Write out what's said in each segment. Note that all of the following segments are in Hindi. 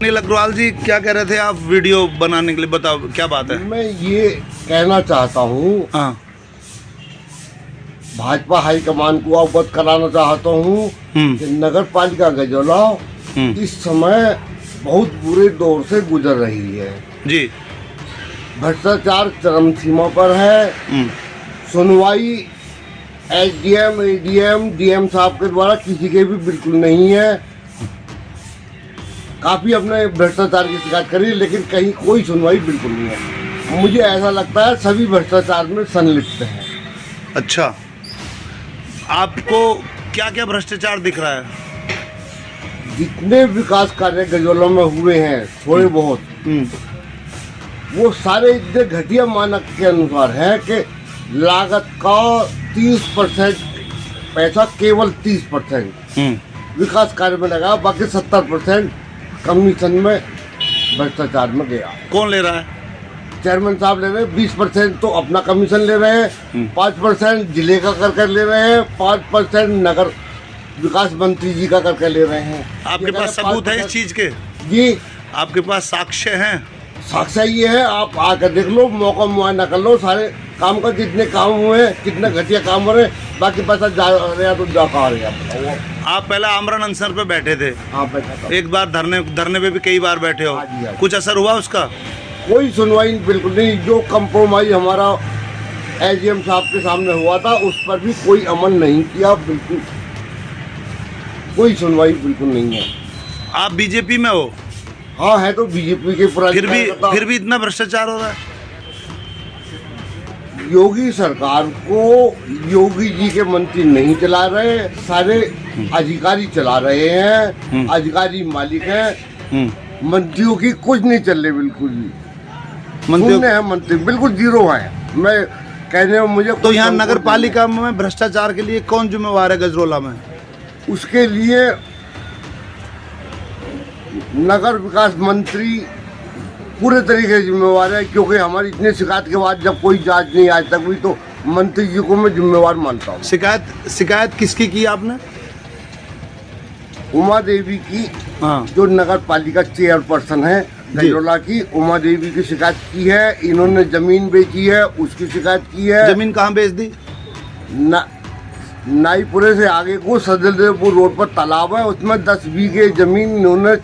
अनिल अग्रवाल जी, क्या कह रहे थे आप वीडियो बनाने के लिए? बताओ क्या बात है। मैं ये कहना चाहता हूँ, हाँ। भाजपा हाईकमान को अवगत कराना चाहता हूँ कि नगर पालिका गजोला इस समय बहुत बुरे दौर से गुजर रही है जी। भ्रष्टाचार चरम सीमा पर है। सुनवाई एसडीएम, एडीएम, डीएम साहब के द्वारा किसी के भी बिल्कुल नहीं है। काफी अपने भ्रष्टाचार की शिकायत करी, लेकिन कहीं कोई सुनवाई बिल्कुल नहीं है। मुझे ऐसा लगता है सभी भ्रष्टाचार में संलिप्त हैं। अच्छा, आपको क्या क्या भ्रष्टाचार दिख रहा है? जितने विकास कार्य गजोला में हुए हैं थोड़े बहुत, वो सारे इतने घटिया मानक के अनुसार है कि लागत का 30% पैसा केवल 30% विकास कार्य में लगा, बाकी 70% कमीशन में भ्रष्टाचार में गया। कौन ले रहा है? चेयरमैन साहब ले रहे हैं 20% तो अपना कमीशन ले रहे हैं, 5% जिले का कर ले रहे हैं, 5% नगर विकास मंत्री जी का करके ले रहे हैं। आपके पास सबूत है इस चीज के? जी, आपके पास साक्ष्य हैं? साक्ष्य ये है, आप आकर देख लो, मौका मुआयना कर लो, सारे काम का जितने काम हुए हैं, कितने घटिया काम हो रहे हैं, बाकी पैसा जा रहा तो जा कहा रहे हैं। आप पहले आमरण अनशन पे बैठे थे। हाँ, बैठा था। एक बार धरने पे भी कई बार बैठे हो। हाँ जी, हाँ जी। कुछ असर हुआ उसका? कोई सुनवाई बिल्कुल नहीं। जो कंप्रोमाइज हमारा एसडीएम साहब के सामने हुआ था उस पर भी कोई अमल नहीं किया, बिल्कुल कोई सुनवाई बिल्कुल नहीं है। आप बीजेपी में हो? हाँ, है तो बीजेपी के पुराने। फिर भी इतना भ्रष्टाचार हो रहा है। योगी सरकार को योगी जी के मंत्री नहीं चला रहे, सारे अधिकारी चला रहे हैं। अधिकारी मालिक हैं, मंत्रियों की कुछ नहीं चल रही, बिल्कुल भी शून्य है। मंत्री बिल्कुल जीरो है। मैं कहने में मुझे तो यहाँ नगर पालिका में भ्रष्टाचार के लिए कौन जिम्मेवार है गजरोला में? उसके लिए नगर विकास मंत्री पूरे तरीके से जिम्मेवार है, क्योंकि हमारी इतनी शिकायत के बाद जब कोई जांच नहीं आज तक हुई तो मंत्री जी को मैं जिम्मेवार मानता हूँ। शिकायत किसकी की आपने? उमा देवी की। हाँ। जो नगर पालिका चेयरपर्सन है गजरोला की, उमा देवी की शिकायत की है। इन्होंने जमीन बेची है, उसकी शिकायत की है। जमीन कहाँ बेच दी? नाईपुरे से आगे को सदरदेवपुर रोड पर तालाब है, उसमें 10 बीघे जमीन इन्होंने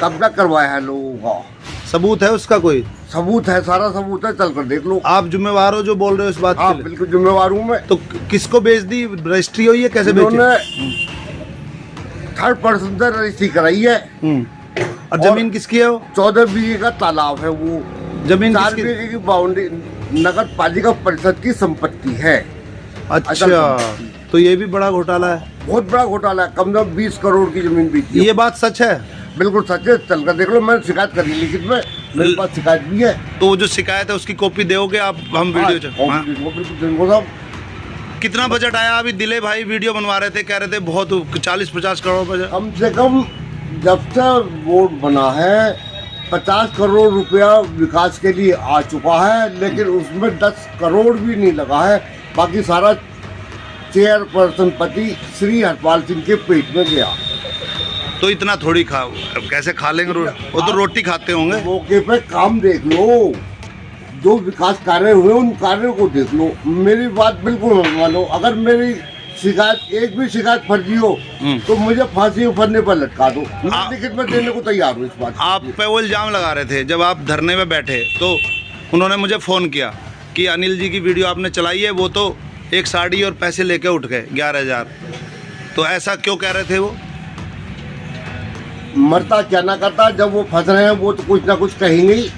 कब्जा करवाया है लोगों का। सबूत है उसका? कोई सबूत है, सारा सबूत है, चल कर देख लो। आप जिम्मेवार हो जो बोल रहे हो इस बात के हाँ, लिए? बिल्कुल जिम्मेवार हूँ मैं। तो किसको बेच दी? रजिस्ट्री हुई है? कैसे बेची? थर्ड पर्सन से रजिस्ट्री कराई है। और जमीन किसकी है वो? 14 बीघे का तालाब है वो। जमीन 4 बीघे की बाउंड्री नगर पालिका परिषद की संपत्ति है। अच्छा, तो ये भी बड़ा घोटाला है। बहुत बड़ा घोटाला है। कम से कम 20 करोड़ की जमीन बेची है। ये बात सच है? बिल्कुल सच है, चल कर देख लो। मैंने शिकायत करी, लिखित में मेरे पास शिकायत भी है। तो वो जो शिकायत है उसकी कॉपी दोगे आप? हम वीडियो कितना बजट आया? अभी दिले भाई वीडियो बनवा रहे थे, कह रहे थे बहुत 40-50 करोड़ बजट। कम से कम जब से बोर्ड बना है 50 करोड़ रुपया विकास के लिए आ चुका है, लेकिन उसमें 10 करोड़ भी नहीं लगा है। बाकी सारा चेयरपर्सन पति श्री हरपाल सिंह के पेट में गया। तो इतना थोड़ी कैसे खा लेंगे? वो तो रोटी खाते होंगे। मौके पे काम देख लो, जो विकास कार्य हुए उन कार्यों को देख लो। मेरी बात बिल्कुल मत मानो। अगर मेरी शिकायत, एक भी शिकायत फर्जी हो तो मुझे फांसी के फंदे पर लटका दो। मैं लिखित में देने को तैयार हूँ इस बात। आप पे वो इल्जाम लगा रहे थे जब आप धरने में बैठे, तो उन्होंने मुझे फ़ोन किया कि अनिल जी की वीडियो आपने चलाई है, वो तो एक साड़ी और पैसे लेके उठ गए 11,000। तो ऐसा क्यों कह रहे थे वो? मरता क्या ना करता, जब वो फंस रहे हैं वो तो कुछ ना कुछ कहेंगे ही।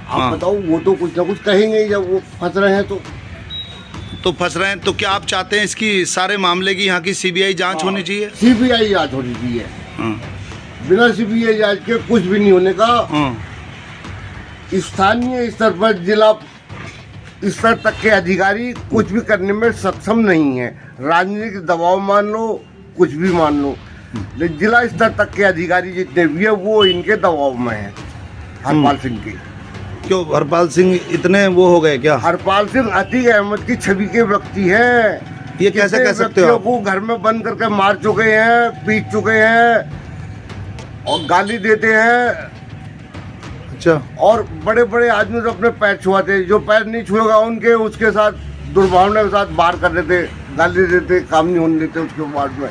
आप बताओ, वो तो कुछ ना कुछ कहेंगे ही जब वो फंस रहे हैं तो फंस रहे हैं। तो क्या आप चाहते हैं इसकी सारे मामले की यहाँ की सीबीआई जांच होनी चाहिए? सीबीआई जांच होनी चाहिए। बिना सीबीआई जांच के कुछ भी नहीं होने का। स्थानीय स्तर पर जिला स्तर तक के अधिकारी कुछ भी करने में सक्षम नहीं है। राजनीतिक दबाव मान लो, कुछ भी मान लो, लेकिन जिला स्तर तक के अधिकारी जितने भी है वो इनके दबाव में है, हरपाल सिंह के। क्यों हरपाल सिंह इतने वो हो गए क्या? हरपाल सिंह अतीक अहमद की छवि के व्यक्ति हैं। ये कैसे कह सकते हो? को घर में बंद करके मार चुके हैं, पीट चुके हैं। और गाली देते हैं। अच्छा, और बड़े बड़े आदमी तो अपने पैर छुआते हैं, जो पैर नहीं छुएगा उनके उसके साथ दुर्भावना के साथ बाहर कर देते, गाली देते, काम नहीं होने देते उसके बाद में।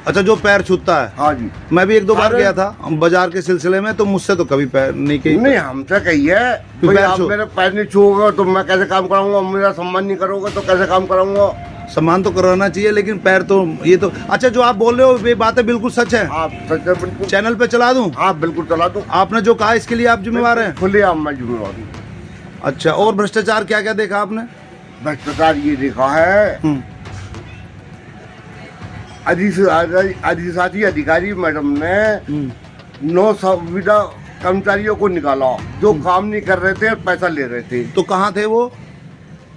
अच्छा, जो पैर छूता है। हाँ जी, मैं भी एक दो बार अरे- गया था बाजार के सिलसिले में, तो मुझसे तो कभी पैर नहीं कही। नहीं हमसे कही है फिर भाई पैर आप छू- मेरे पैर नहीं छुओगे तो मैं कैसे काम कराऊंगा, मेरा सम्मान नहीं करोगे तो कैसे काम कराऊंगा। सम्मान तो कराना चाहिए, लेकिन पैर तो ये तो। अच्छा, जो आप बोल रहे हो ये बातें बिल्कुल सच है। आप सच है बिल्कुल। चैनल पे चला दूं? हाँ बिल्कुल चला दो। आपने जो कहा इसके लिए आप जिम्मेवार हैं? खुले आम मैं जिम्मेवार हूँ। अच्छा, और भ्रष्टाचार क्या क्या देखा आपने? भ्रष्टाचार ये देखा है, हम्म, अधिशासी अधिकारी मैडम ने हम्म। 9 संविदा कर्मचारियों को निकाला जो काम नहीं कर रहे थे, पैसा ले रहे थे। तो कहाँ थे वो?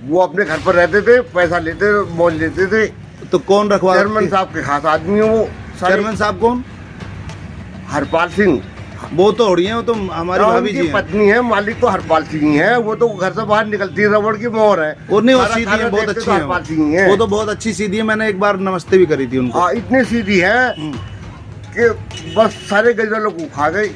वो अपने घर पर रहते थे, पैसा लेते बोल लेते थे। तो कौन रखवा? चेयरमैन साहब के खास आदमी है वो सारे। चेयरमैन साहब कौन? हरपाल सिंह, वो तो हो रही है, वो तो हमारी भाभी जी उनकी हैं। पत्नी है, मालिक तो हरपाल सिंह ही है। वो तो घर से बाहर निकलती है, रबड़ की मोहर है। और नहीं, वो सारा सीधी खाना है, बहुत देखते अच्छी तो है हरपाल सिंह ही है। वो तो बहुत अच्छी सीधी है। मैंने एक बार नमस्ते भी करी थी उनको। हाँ, इतनी सीधी है हम्म। कि बस सारे गजलों को खा गई,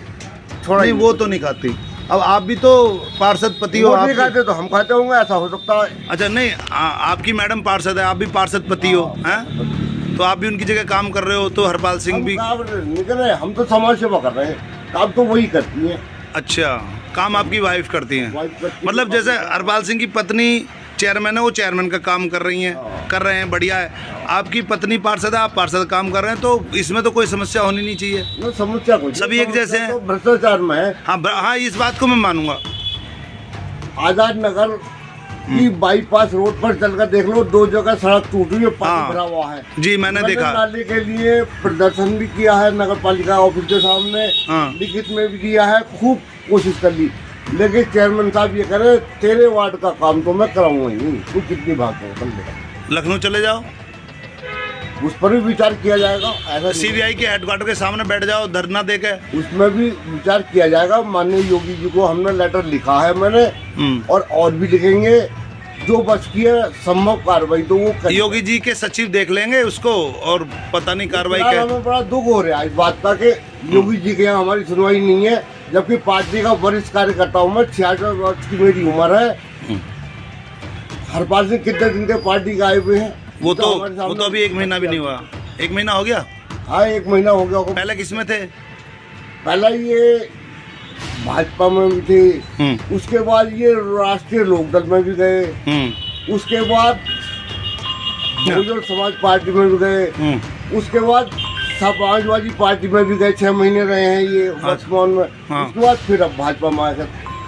छोड़ा नहीं, ही वो तो नहीं खाती। अब आप भी तो पार्षद पति हो। वो नहीं आप खाते तो हम खाते होंगे, ऐसा हो सकता है। अच्छा, नहीं, आपकी मैडम पार्षद है, आप भी पार्षद पति हो, हैं? तो आप भी उनकी जगह काम कर रहे हो, तो हरपाल सिंह हम भी। काम निकल रहे हैं, हम तो समाज सेवा कर रहे हैं, काम तो वही करती है। अच्छा, काम आपकी वाइफ करती हैं? वाइफ करती है। मतलब जैसे हरपाल सिंह की पत्नी चेयरमैन है, वो चेयरमैन का काम कर रही हैं, हाँ। कर रहे हैं, बढ़िया है। आपकी पत्नी पार्षद है, आप पार्षद काम कर रहे हैं, तो इसमें तो कोई समस्या होनी नहीं चाहिए। ये समस्या कुछ सभी एक जैसे हैं। तो भ्रष्टाचार में है। हाँ, हाँ, इस बात को मैं मानूंगा। आजाद नगर की बाईपास रोड पर चलकर देख लो, 2 जगह सड़क टूटी हुई है, पानी हाँ। भरा हुआ है। जी, मैंने देखा। नाले के लिए प्रदर्शन भी किया है, नगर पालिका ऑफिस के सामने हाँ। लिखित में भी दिया है, खूब कोशिश कर ली, लेकिन चेयरमैन साहब ये करे तेरे वार्ड का काम तो मैं कराऊंगा ही नहीं, तू कितनी भाग कर ले। लखनऊ चले जाओ, उस पर भी विचार किया जाएगा। ऐसा नहीं है। सीबीआई के हेडक्वार्टर के सामने बैठ जाओ, धरना देके। उसमें भी विचार किया जाएगा। माननीय योगी जी को हमने लेटर लिखा है मैंने, और भी लिखेंगे। जो बच की है संभव कार्रवाई तो वो करेंगे। योगी जी के सचिव देख लेंगे उसको, और पता नहीं कार्रवाई फिलहाल क्या। हमें बड़ा दुख हो रहा है इस बात का कि योगी जी के यहाँ हमारी सुनवाई नहीं है, जबकि पार्टी का वरिष्ठ कार्यकर्ता हूँ मैं, 66 वर्ष की मेरी उम्र है। हरपाल सिंह कितने दिन के पार्टी के आए हुए हैं? वो तो हमारे सामने- वो तो अभी 1 महीना भी नहीं हुआ। 1 महीना हो गया? हाँ, 1 महीना हो गया होगा। पहले किस में थे? पहला ये भाजपा में भी थे, उसके बाद ये राष्ट्रीय लोकदल में भी गए, उसके बाद बहुजन समाज पार्टी में भी गए, उसके बाद समाजवादी पार्टी में भी गए, 6 महीने रहे हैं ये वर्तमान में। हाँ। उसके बाद फिर अब भाजपा में आकर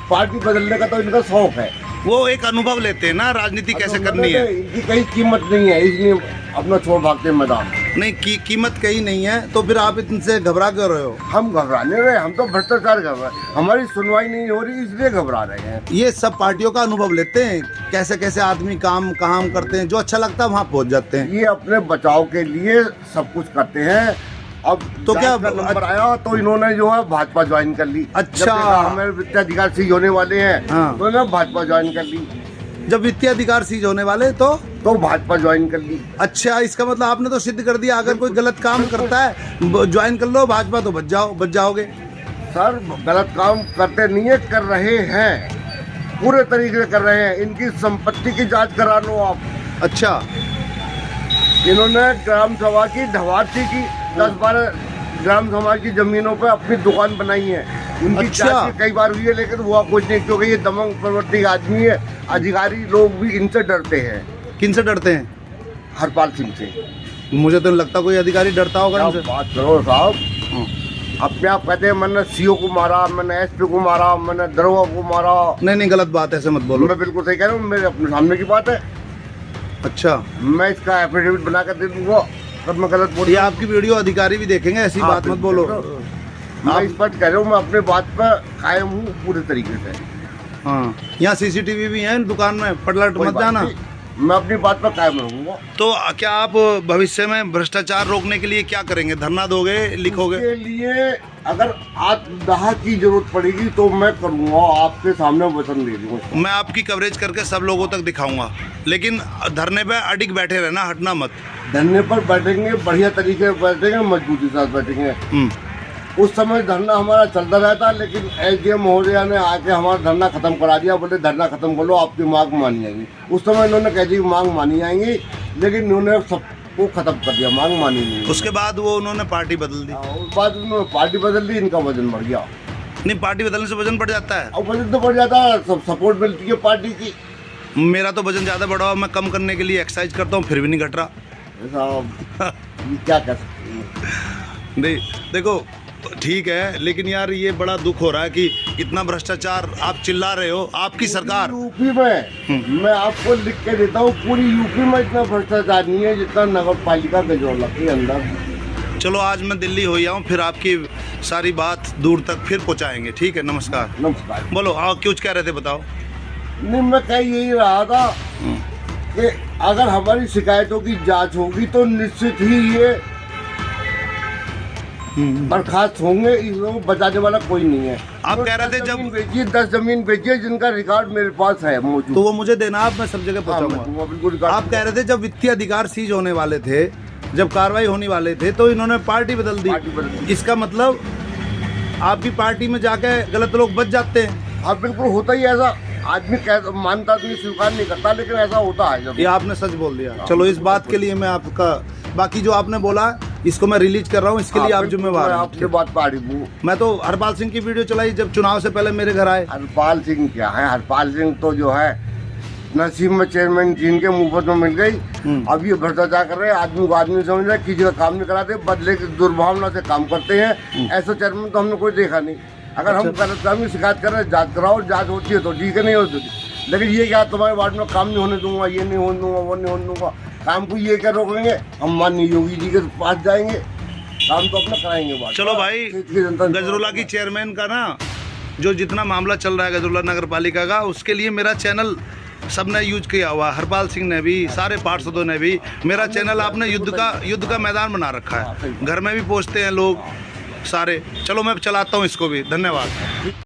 पार्टी बदलने का तो इनका शौक है। वो एक अनुभव लेते हैं ना, राजनीति कैसे करनी है। इनकी कहीं कीमत नहीं है, इसलिए अपना छोड़ भागते हैं मैदान। नहीं, कीमत कहीं नहीं है, तो फिर आप इनसे घबरा कर रहे हो? हम घबराने रहे, हम तो भ्रष्टाचार कर रहे हैं, हमारी सुनवाई नहीं हो रही इसलिए घबरा रहे हैं। ये सब पार्टियों का अनुभव लेते हैं, कैसे कैसे आदमी काम कहाँ करते हैं, जो अच्छा लगता है वहाँ पहुँच जाते हैं। ये अपने बचाव के लिए सब कुछ करते हैं। अब तो क्या जांच का नंबर आया तो इन्होंने जो है भाजपा ज्वाइन कर ली। अच्छा। जब देखा हमें वित्तीय अधिकार सीज होने वाले हैं, हाँ। तो इन्होंने भाजपा ज्वाइन कर ली। जब वित्तीय अधिकार सीज होने वाले तो भाजपा ज्वाइन कर ली। अच्छा, इसका मतलब आपने तो सिद्ध कर दिया, अगर कोई गलत काम करता है ज्वाइन कर लो भाजपा, तो बच जाओगे। सर गलत काम करते नहीं है, कर रहे हैं, पूरे तरीके से कर रहे हैं। इनकी संपत्ति की जांच करा लो आप। अच्छा, इन्होंने ग्राम सभा की ढवारसी की 10-12 ग्राम समाज की जमीनों पे अपनी दुकान बनाई है। उनकी अच्छा। जांच कई बार हुई है, लेकिन हुआ कुछ नहीं, क्योंकि ये दमंग प्रवृत्ति का आदमी है। अधिकारी लोग भी इनसे डरते हैं। किन से डरते हैं? हरपाल सिंह से। मुझे तो लगता कोई अधिकारी डरता होगा क्या इनसे। बात करो साहब, अपने आप कहते हैं मैंने सीओ को मारा, मैंने एसपी को मारा, मैंने दरोगा को मारा। नहीं, गलत बात है, ऐसे मत बोलो। मैं बिल्कुल सही कह रहा हूँ, मेरे अपने सामने की बात है। अच्छा, मैं इसका एफिडेविट बना कर दे दूंगा तब मैं गलत बोल। ये आपकी वीडियो अधिकारी भी देखेंगे, ऐसी हाँ, बात मत बोलो। मैं इस बात कह रहा हूँ, मैं अपने बात पर कायम हूँ पूरे तरीके से। हाँ, यहाँ सीसीटीवी भी है दुकान में, पटलट कोई मत बात जाना। नहीं, मैं अपनी बात पर कायम रहूंगा। तो क्या आप भविष्य में भ्रष्टाचार रोकने के लिए क्या करेंगे? धरना दोगे, लिखोगे? इसके लिए अगर आत्मदाह की जरूरत पड़ेगी तो मैं करूंगा, आपके सामने वचन दे दूंगा। मैं आपकी कवरेज करके सब लोगों तक दिखाऊंगा, लेकिन धरने पे अडिग बैठे रहना, हटना मत। धरने पर बैठेंगे, बढ़िया तरीके से बैठेंगे, मजबूती के साथ बैठेंगे। उस समय धरना हमारा चलता रहता, लेकिन एसडीएम महोदया ने आके हमारा धरना खत्म करा दिया। बोले धरना खत्म कर लो, आपकी मांग मानी जाएंगी। उस समय इन्होंने कह दी मांग मानी जाएंगी, लेकिन इन्होंने सबको खत्म कर दिया, मांग मानी नहीं। उसके बाद वो उन्होंने पार्टी बदल दी। उस बाद उन्होंने पार्टी बदल दी, इनका वजन बढ़ गया। नहीं, पार्टी बदलने से वजन बढ़ जाता है। अब वजन तो बढ़ जाता है, सब सपोर्ट मिलती है पार्टी की। मेरा तो वजन ज़्यादा बढ़ा हुआ, मैं कम करने के लिए एक्सरसाइज करता हूँ, फिर भी नहीं घट रहा। ऐसा ये क्या कर सकते हैं। नहीं देखो, ठीक है, लेकिन यार ये बड़ा दुख हो रहा है कि इतना भ्रष्टाचार आप चिल्ला रहे हो, आपकी सरकार। यूपी में मैं आपको लिख के देता हूँ, पूरी यूपी में इतना भ्रष्टाचार नहीं है जितना नगर पालिका गजोला के अंदर। चलो आज मैं दिल्ली हो आऊँ, फिर आपकी सारी बात दूर तक फिर पहुँचाएंगे। ठीक है, नमस्कार। नमस्कार। बोलो, हाँ कुछ कह रहे थे, बताओ। नहीं, मैं कह यही रहा था कि अगर हमारी शिकायतों की जांच होगी तो निश्चित ही ये बर्खास्त होंगे। इसको बचाने वाला कोई नहीं है। आप कह रहे थे जब बेचिए 10 जमीन बेचिए, जिनका रिकॉर्ड मेरे पास है मौजूद, तो वो मुझे देना, आप मैं सब जगह पहुँचाऊंगा। बिल्कुल। आप कह रहे थे जब वित्तीय अधिकार सीज होने वाले थे, जब कार्रवाई होने वाले थे, तो इन्होंने पार्टी बदल दी। इसका मतलब आपकी पार्टी में जाके गलत लोग बच जाते हैं। हाँ बिल्कुल, होता ही ऐसा। आदमी मानता नहीं, स्वीकार नहीं करता, लेकिन ऐसा होता है। जब ये आपने सच बोल दिया। चलो, इस बात के लिए मैं आपका, बाकी जो आपने बोला इसको मैं रिलीज कर रहा हूँ, इसके लिए आप जिम्मेवार हैं। आपसे बात पाड़ी हूँ। मैं तो हरपाल सिंह की वीडियो चलाई जब चुनाव से पहले मेरे घर आए। हरपाल सिंह क्या है? हरपाल सिंह तो जो है नसीब में चेयरमैन जीन के मुफ्त में मिल गई। अब ये भ्रष्टाचार कर रहे हैं, आदमी को आदमी समझ रहे हैं, किसी का काम नहीं कराते, बदले की दुर्भावना से काम करते हैं। ऐसा चेयरमैन तो हमने कोई देखा नहीं। अगर हम गलत काम की शिकायत कर रहे हैं, जांच कराओ, जांच होती है तो ठीक है, नहीं होती। लेकिन ये क्या तुम्हारे वार्ड में काम नहीं होने दूंगा, ये नहीं होने दूंगा, वो नहीं होने दूंगा, काम को ये क्या रोकेंगे? हम माननीय योगी जी के पास जाएंगे, काम तो अपना कराएंगे। चलो भाई, गजरोला की चेयरमैन का ना जो जितना मामला चल रहा है गजरोला नगर पालिका का, उसके लिए मेरा चैनल सबने यूज किया हुआ। हरपाल सिंह ने भी, सारे पार्षदों ने भी। मेरा चैनल आपने युद्ध का मैदान बना रखा है। घर में भी पहुँचते हैं लोग सारे। चलो मैं चलाता हूँ इसको भी। धन्यवाद।